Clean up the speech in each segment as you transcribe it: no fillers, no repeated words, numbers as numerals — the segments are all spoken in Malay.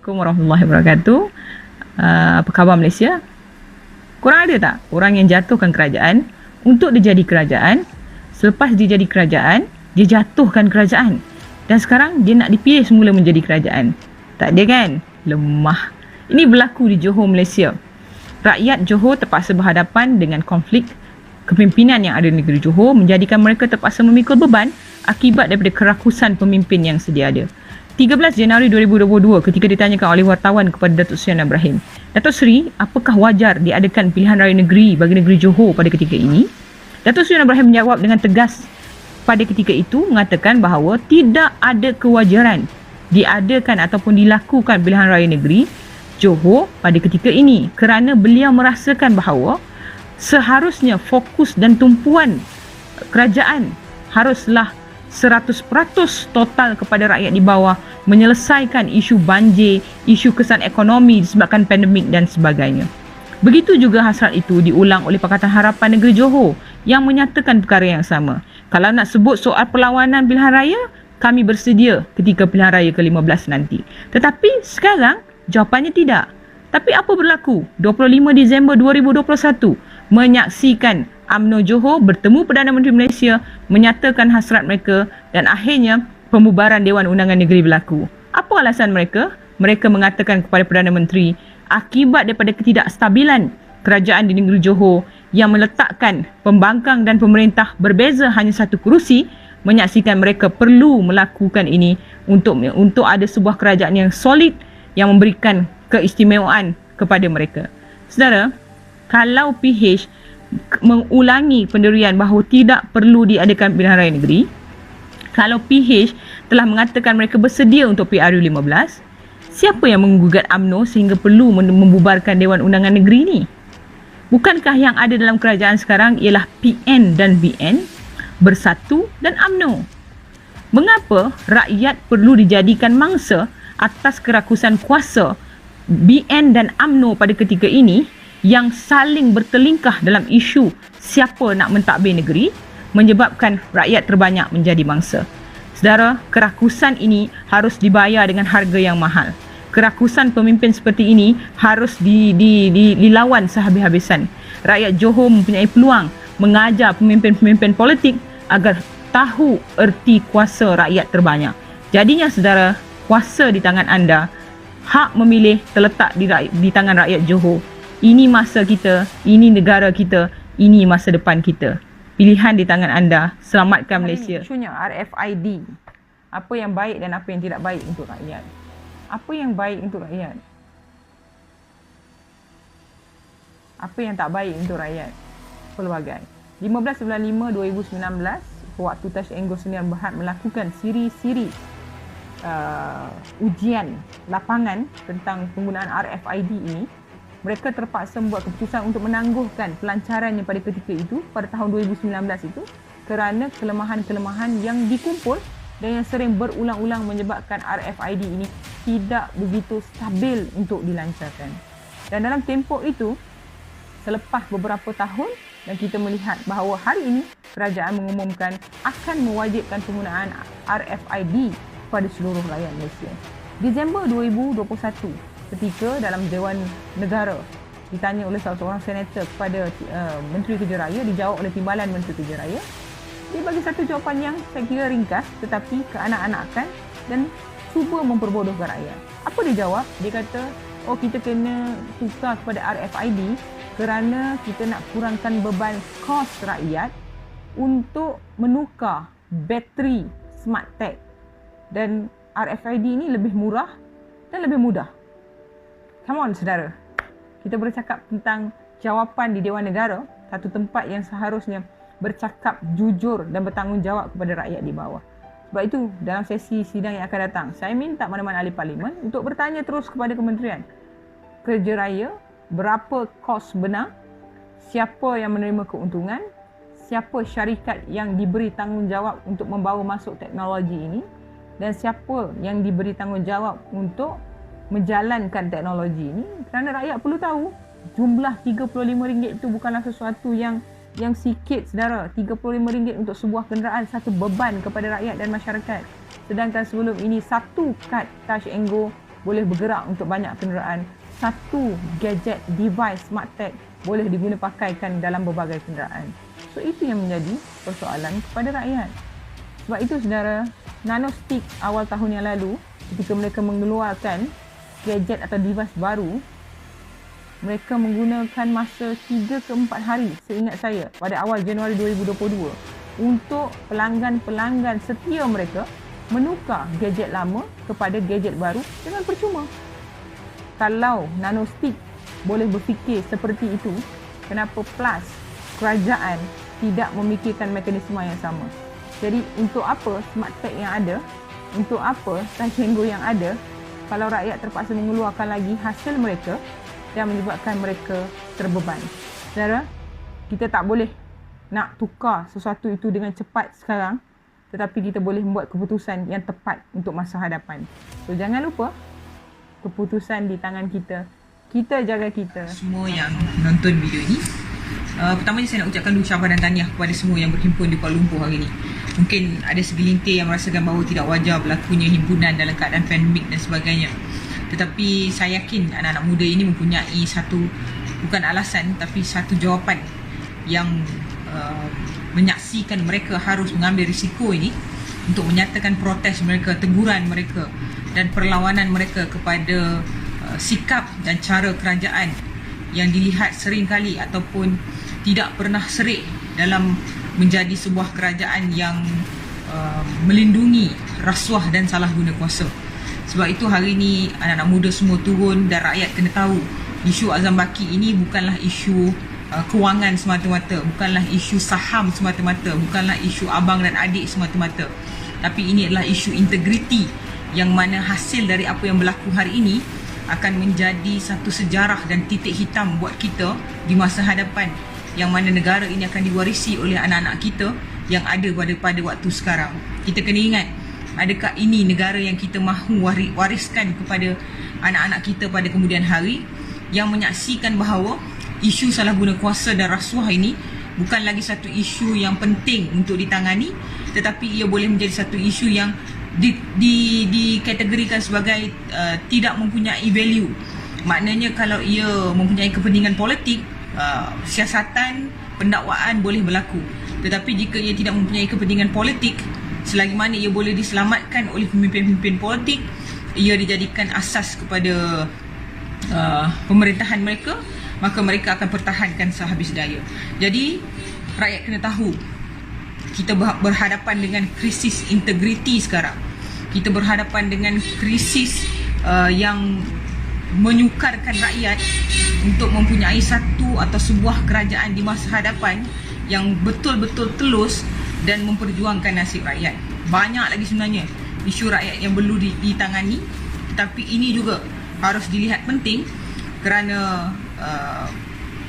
Assalamualaikum warahmatullahi wabarakatuh. Apa khabar Malaysia? Korang ada tak orang yang jatuhkan kerajaan untuk dia jadi kerajaan, selepas dia jadi kerajaan, dia jatuhkan kerajaan dan sekarang dia nak dipilih semula menjadi kerajaan? Tak ada kan? Lemah. Ini berlaku di Johor, Malaysia. Rakyat Johor terpaksa berhadapan dengan konflik kepimpinan yang ada di negeri Johor, menjadikan mereka terpaksa memikul beban akibat daripada kerakusan pemimpin yang sedia ada. 13 Januari 2022 ketika ditanyakan oleh wartawan kepada Datuk Seri Anwar Ibrahim, Datuk Seri, apakah wajar diadakan pilihan raya negeri bagi negeri Johor pada ketika ini? Datuk Seri Anwar Ibrahim menjawab dengan tegas pada ketika itu, mengatakan bahawa tidak ada kewajaran diadakan ataupun dilakukan pilihan raya negeri Johor pada ketika ini kerana beliau merasakan bahawa seharusnya fokus dan tumpuan kerajaan haruslah 100% total kepada rakyat di bawah, menyelesaikan isu banjir, isu kesan ekonomi disebabkan pandemik dan sebagainya. Begitu juga hasrat itu diulang oleh Pakatan Harapan Negeri Johor yang menyatakan perkara yang sama. Kalau nak sebut soal perlawanan pilihan raya, kami bersedia ketika pilihan raya ke-15 nanti. Tetapi sekarang jawapannya tidak. Tapi apa berlaku? 25 Disember 2021 menyaksikan UMNO Johor bertemu Perdana Menteri Malaysia, menyatakan hasrat mereka dan akhirnya pembubaran Dewan Undangan Negeri berlaku. Apa alasan mereka? Mereka mengatakan kepada Perdana Menteri, akibat daripada ketidakstabilan kerajaan di negeri Johor yang meletakkan pembangkang dan pemerintah berbeza hanya satu kerusi, menyaksikan mereka perlu melakukan ini untuk ada sebuah kerajaan yang solid yang memberikan keistimewaan kepada mereka. Saudara, kalau PH mengulangi pendirian bahawa tidak perlu diadakan pilihan raya negeri, kalau PH telah mengatakan mereka bersedia untuk PRU 15, siapa yang menggugat UMNO sehingga perlu membubarkan Dewan Undangan Negeri ni? Bukankah yang ada dalam kerajaan sekarang ialah PN dan BN bersatu dan UMNO? Mengapa rakyat perlu dijadikan mangsa atas kerakusan kuasa BN dan UMNO pada ketika ini yang saling bertelingkah dalam isu siapa nak mentadbir negeri, menyebabkan rakyat terbanyak menjadi mangsa? Saudara, kerakusan ini harus dibayar dengan harga yang mahal. Kerakusan pemimpin seperti ini harus dilawan sehabis-habisan. Rakyat Johor mempunyai peluang mengajar pemimpin-pemimpin politik agar tahu erti kuasa rakyat terbanyak. Jadinya saudara, kuasa di tangan anda, hak memilih terletak di tangan rakyat Johor. Ini masa kita, ini negara kita, ini masa depan kita. Pilihan di tangan anda. Selamatkan Malaysia. Isunya RFID. Apa yang baik dan apa yang tidak baik untuk rakyat? Apa yang baik untuk rakyat? Apa yang tak baik untuk rakyat? Pelbagai. 15 bulan 5 2019, waktu Touch and Go Sdn Bhd melakukan siri-siri ujian lapangan tentang penggunaan RFID ini, mereka terpaksa membuat keputusan untuk menangguhkan pelancarannya pada ketika itu, pada tahun 2019 itu, kerana kelemahan-kelemahan yang dikumpul dan yang sering berulang-ulang menyebabkan RFID ini tidak begitu stabil untuk dilancarkan. Dan dalam tempoh itu, selepas beberapa tahun, dan kita melihat bahawa hari ini kerajaan mengumumkan akan mewajibkan penggunaan RFID kepada seluruh rakyat Malaysia. Disember 2021, ketika dalam Dewan Negara ditanya oleh salah seorang senator kepada Menteri Kerja Raya, dijawab oleh Timbalan Menteri Kerja Raya, dia bagi satu jawapan yang saya kira ringkas tetapi keanak-anakan dan cuba memperbodohkan rakyat. Apa dia jawab? Dia kata, kita kena tukar kepada RFID kerana kita nak kurangkan beban kos rakyat untuk menukar bateri smart tag, dan RFID ini lebih murah dan lebih mudah. Come on saudara, kita bercakap tentang jawapan di Dewan Negara, satu tempat yang seharusnya bercakap jujur dan bertanggungjawab kepada rakyat di bawah. Sebab itu dalam sesi sidang yang akan datang, saya minta mana-mana ahli parlimen untuk bertanya terus kepada Kementerian Kerja Raya, berapa kos benar, siapa yang menerima keuntungan, siapa syarikat yang diberi tanggungjawab untuk membawa masuk teknologi ini, dan siapa yang diberi tanggungjawab untuk menjalankan teknologi ini, kerana rakyat perlu tahu jumlah RM35 itu bukanlah sesuatu yang sikit saudara. RM35 untuk sebuah kenderaan satu beban kepada rakyat dan masyarakat. Sedangkan sebelum ini satu kad Touch and Go boleh bergerak untuk banyak kenderaan. Satu gadget, device, smart tag boleh diguna pakaikan dalam berbagai kenderaan. So itu yang menjadi persoalan kepada rakyat. Sebab itu saudara, Nanostick awal tahun yang lalu ketika mereka mengeluarkan gadget atau device baru, mereka menggunakan masa 3 ke 4 hari seingat saya pada awal Januari 2022 untuk pelanggan-pelanggan setia mereka menukar gadget lama kepada gadget baru dengan percuma. Kalau Nanostick boleh berfikir seperti itu, kenapa Plus kerajaan tidak memikirkan mekanisme yang sama? Jadi untuk apa smart tag yang ada, untuk apa touch and go yang ada kalau rakyat terpaksa mengeluarkan lagi hasil mereka dan menyebabkan mereka terbeban? Saudara, kita tak boleh nak tukar sesuatu itu dengan cepat sekarang, tetapi kita boleh membuat keputusan yang tepat untuk masa hadapan. So jangan lupa, keputusan di tangan kita. Kita jaga kita. Semua yang menonton video ini, pertamanya saya nak ucapkan ucapan dan tahniah kepada semua yang berhimpun di Kuala Lumpur hari ini. Mungkin ada segelintir yang merasakan bahawa tidak wajar berlakunya himpunan dalam keadaan pandemik dan sebagainya. Tetapi saya yakin anak-anak muda ini mempunyai satu, bukan alasan, tapi satu jawapan yang menyaksikan mereka harus mengambil risiko ini untuk menyatakan protes mereka, teguran mereka dan perlawanan mereka kepada sikap dan cara kerajaan yang dilihat sering kali ataupun tidak pernah serik dalam menjadi sebuah kerajaan yang melindungi rasuah dan salah guna kuasa. Sebab itu hari ini anak-anak muda semua turun dan rakyat kena tahu isu Azam Baki ini bukanlah isu kewangan semata-mata, bukanlah isu saham semata-mata, bukanlah isu abang dan adik semata-mata, tapi ini adalah isu integriti yang mana hasil dari apa yang berlaku hari ini akan menjadi satu sejarah dan titik hitam buat kita di masa hadapan, yang mana negara ini akan diwarisi oleh anak-anak kita yang ada pada waktu sekarang. Kita kena ingat, adakah ini negara yang kita mahu wariskan kepada anak-anak kita pada kemudian hari, yang menyaksikan bahawa isu salah guna kuasa dan rasuah ini bukan lagi satu isu yang penting untuk ditangani, tetapi ia boleh menjadi satu isu yang dikategorikan sebagai tidak mempunyai value. Maknanya kalau ia mempunyai kepentingan politik, siasatan, pendakwaan boleh berlaku. Tetapi jika ia tidak mempunyai kepentingan politik, selagi mana ia boleh diselamatkan oleh pemimpin-pemimpin politik, ia dijadikan asas kepada pemerintahan mereka, maka mereka akan pertahankan sehabis daya. Jadi rakyat kena tahu, kita berhadapan dengan krisis integriti sekarang. Kita berhadapan dengan krisis yang menyukarkan rakyat untuk mempunyai satu atau sebuah kerajaan di masa hadapan yang betul-betul telus dan memperjuangkan nasib rakyat. Banyak lagi sebenarnya isu rakyat yang perlu ditangani, tetapi ini juga harus dilihat penting kerana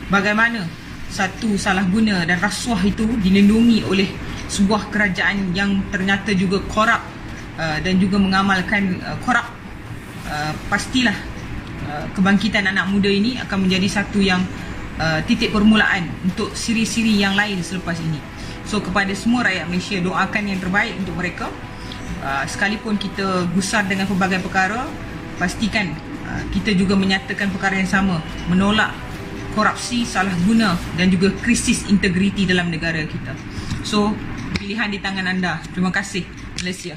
bagaimana satu salah guna dan rasuah itu dilindungi oleh sebuah kerajaan yang ternyata juga korup dan juga mengamalkan korup. Pastilah kebangkitan anak muda ini akan menjadi satu yang titik permulaan untuk siri-siri yang lain selepas ini. So kepada semua rakyat Malaysia, doakan yang terbaik untuk mereka. Sekalipun kita gusar dengan pelbagai perkara, pastikan kita juga menyatakan perkara yang sama, menolak korupsi, salah guna dan juga krisis integriti dalam negara kita. So pilihan di tangan anda. Terima kasih Malaysia.